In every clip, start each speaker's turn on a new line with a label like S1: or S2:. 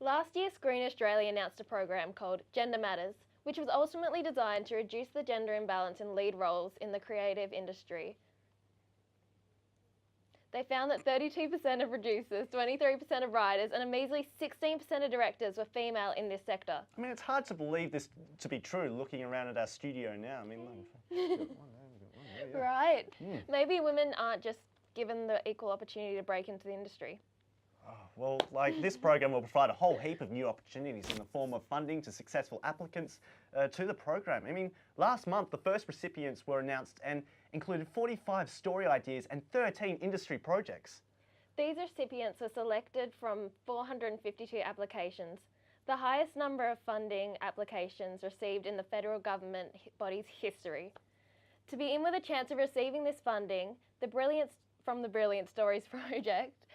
S1: Last year, Screen Australia announced a program called Gender Matters, which was ultimately designed to reduce the gender imbalance in lead roles in the creative industry. They found that 32% of producers, 23% of writers, and a measly 16% of directors were female in this sector.
S2: I mean, it's hard to believe this to be true looking around at our studio now. I mean,
S1: Right. Maybe women aren't just given the equal opportunity to break into the industry.
S2: Oh, well, like this program will provide a whole heap of new opportunities in the form of funding to successful applicants to the program. I mean, last month the first recipients were announced and included 45 story ideas and 13 industry projects.
S1: These recipients were selected from 452 applications, the highest number of funding applications received in the federal government body's history. To be in with a chance of receiving this funding, the Brilliant Stories project,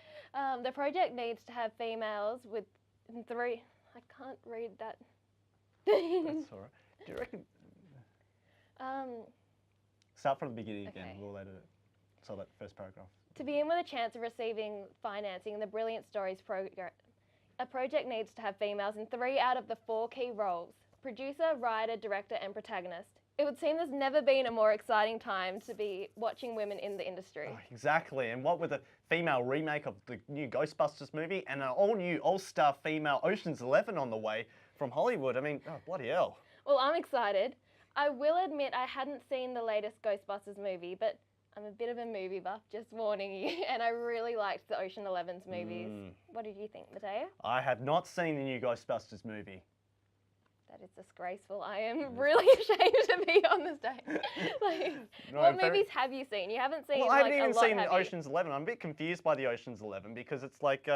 S1: the project needs to have females with three. I can't read that.
S2: That's all right. Do you reckon? Start from the beginning again.
S1: Okay.
S2: We'll edit it. So that first paragraph.
S1: To be in with a chance of receiving financing in the Brilliant Stories program, a project needs to have females in 3 out of the 4 key roles: producer, writer, director, and protagonist. It would seem there's never been a more exciting time to be watching women in the industry.
S2: Oh, exactly, and what with a female remake of the new Ghostbusters movie and an all-new all-star female Ocean's 11 on the way from Hollywood, I mean, oh, bloody hell.
S1: Well, I'm excited. I will admit I hadn't seen the latest Ghostbusters movie, but I'm a bit of a movie buff, just warning you, and I really liked the Ocean 11's movies. What did you think, Mateo?
S2: I have not seen the new Ghostbusters movie.
S1: That is disgraceful. I am really ashamed to be on this day. What movies have you seen? You haven't seen.
S2: Well, I haven't even seen
S1: the
S2: Ocean's 11. I'm a bit confused by the Ocean's 11 because it's like,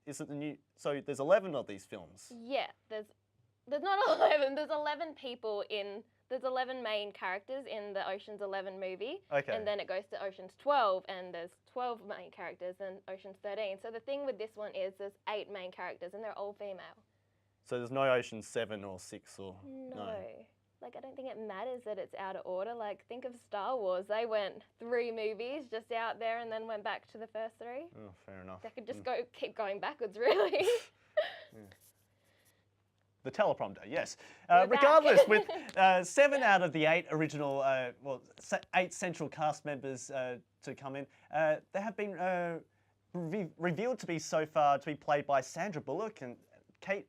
S2: is it the new? So there's 11 of these films.
S1: Yeah, there's not 11. There's 11 people in. There's 11 main characters in the Ocean's 11 movie.
S2: Okay.
S1: And then it goes to Ocean's 12, and there's 12 main characters in Ocean's 13. So the thing with this one is there's 8 main characters, and they're all female.
S2: So there's no Ocean's 7 or 6 or...
S1: No. Like, I don't think it matters that it's out of order. Like, think of Star Wars. They went 3 movies just out there and then went back to the first 3.
S2: Oh, fair enough.
S1: They could just keep going backwards, really.
S2: The teleprompter, yes.
S1: We're
S2: Regardless,
S1: back.
S2: with 7 out of the 8 original, 8 central cast members to come in, they have been revealed to be so far to be played by Sandra Bullock and Kate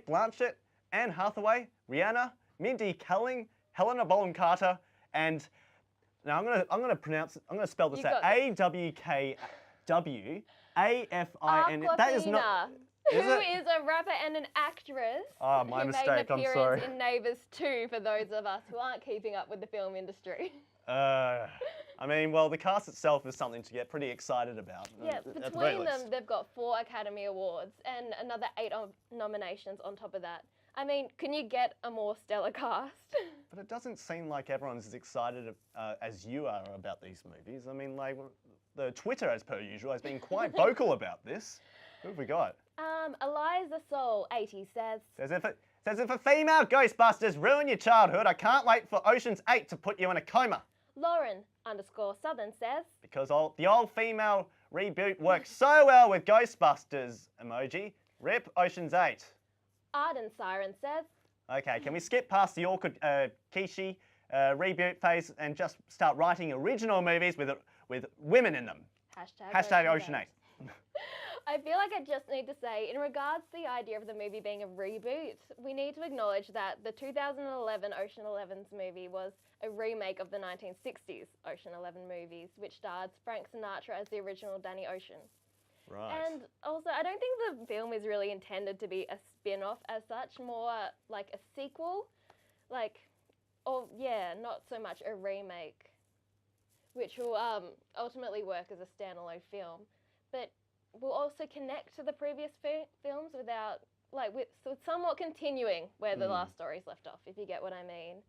S2: Blanchett, Anne Hathaway, Rihanna, Mindy Kaling, Helena Bonham Carter, and now I'm gonna spell this out. AWKWAFIN. That is not.
S1: Who is a rapper and an actress.
S2: Oh, my mistake.
S1: Made an
S2: I'm sorry.
S1: appearance in Neighbours 2 for those of us who aren't keeping up with the film industry.
S2: I mean, well, the cast itself is something to get pretty excited about.
S1: Yeah, between them, they've got 4 Academy Awards and another 8 nominations on top of that. I mean, can you get a more stellar cast?
S2: But it doesn't seem like everyone's as excited as you are about these movies. I mean, like, the Twitter, as per usual, has been quite vocal about this. Who have we got?
S1: Eliza Soul, 80, says
S2: if a female Ghostbusters ruin your childhood, I can't wait for Ocean's 8 to put you in a coma.
S1: Lauren_Southern says,
S2: because the all-female reboot works so well with Ghostbusters, emoji. Rip Ocean's 8.
S1: Arden Siren says,
S2: okay, can we skip past the awkward Kishi reboot phase and just start writing original movies with women in them? Hashtag Ocean 8.
S1: I feel like I just need to say, in regards to the idea of the movie being a reboot, we need to acknowledge that the 2011 Ocean 11's movie was a remake of the 1960s Ocean 11 movies, which starred Frank Sinatra as the original Danny Ocean.
S2: Right.
S1: And also, I don't think the film is really intended to be a spin-off as such, more like a sequel. Not so much a remake, which will ultimately work as a standalone film. But will also connect to the previous films without, with somewhat continuing where the last stories left off, if you get what I mean.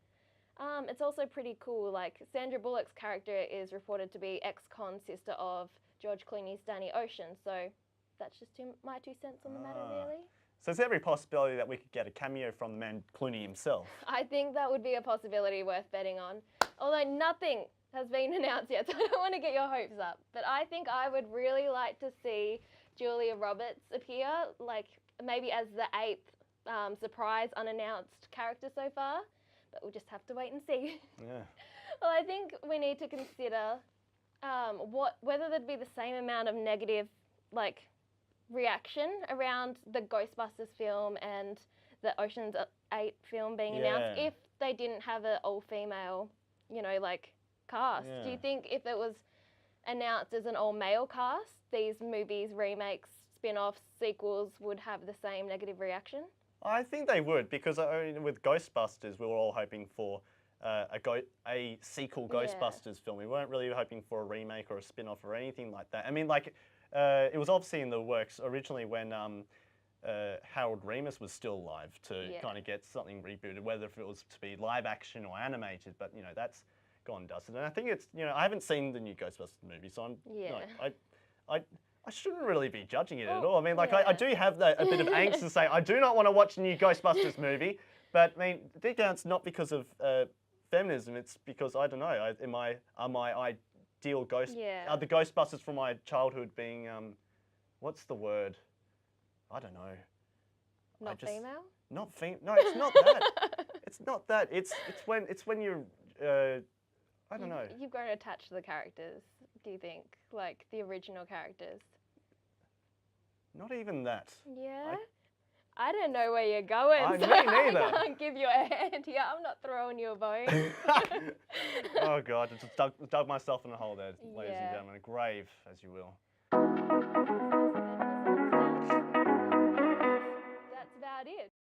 S1: It's also pretty cool, like Sandra Bullock's character is reported to be ex-con sister of George Clooney's Danny Ocean, so that's just my 2 cents on the matter, really.
S2: So there's every possibility that we could get a cameo from the man Clooney himself.
S1: I think that would be a possibility worth betting on, although nothing has been announced yet, so I don't want to get your hopes up. But I think I would really like to see Julia Roberts appear, like maybe as the 8th surprise unannounced character so far, but we'll just have to wait and see.
S2: Yeah.
S1: Well, I think we need to consider whether there'd be the same amount of negative reaction around the Ghostbusters film and the Ocean's 8 film being announced if they didn't have an all-female, cast.
S2: Yeah.
S1: Do you think if it was announced as an all-male cast, these movies, remakes, spin-offs, sequels would have the same negative reaction?
S2: I think they would, because with Ghostbusters, we were all hoping for a sequel Ghostbusters film. We weren't really hoping for a remake or a spin-off or anything like that. I mean, it was obviously in the works originally when Harold Ramis was still alive to kind of get something rebooted, whether if it was to be live action or animated. But that's gone dusted. And I think it's I haven't seen the new Ghostbusters movie, so I shouldn't really be judging it at all. I mean, I do have a bit of angst to say I do not want to watch the new Ghostbusters movie, but I mean, deep down it's not because of feminism. It's because I don't know. Are my ideal are the Ghostbusters from my childhood being what's the word? I don't know.
S1: Not female?
S2: Not female. No, it's not that. It's not that. It's when you're I don't know.
S1: You've grown attached to the characters, do you think? Like the original characters?
S2: Not even that.
S1: Yeah? I don't know where you're going, so
S2: me neither.
S1: I can't give you a hand here. I'm not throwing you a bone.
S2: Oh, God, I just dug myself in a hole there, ladies and gentlemen. A grave, as you will.
S1: That's about it.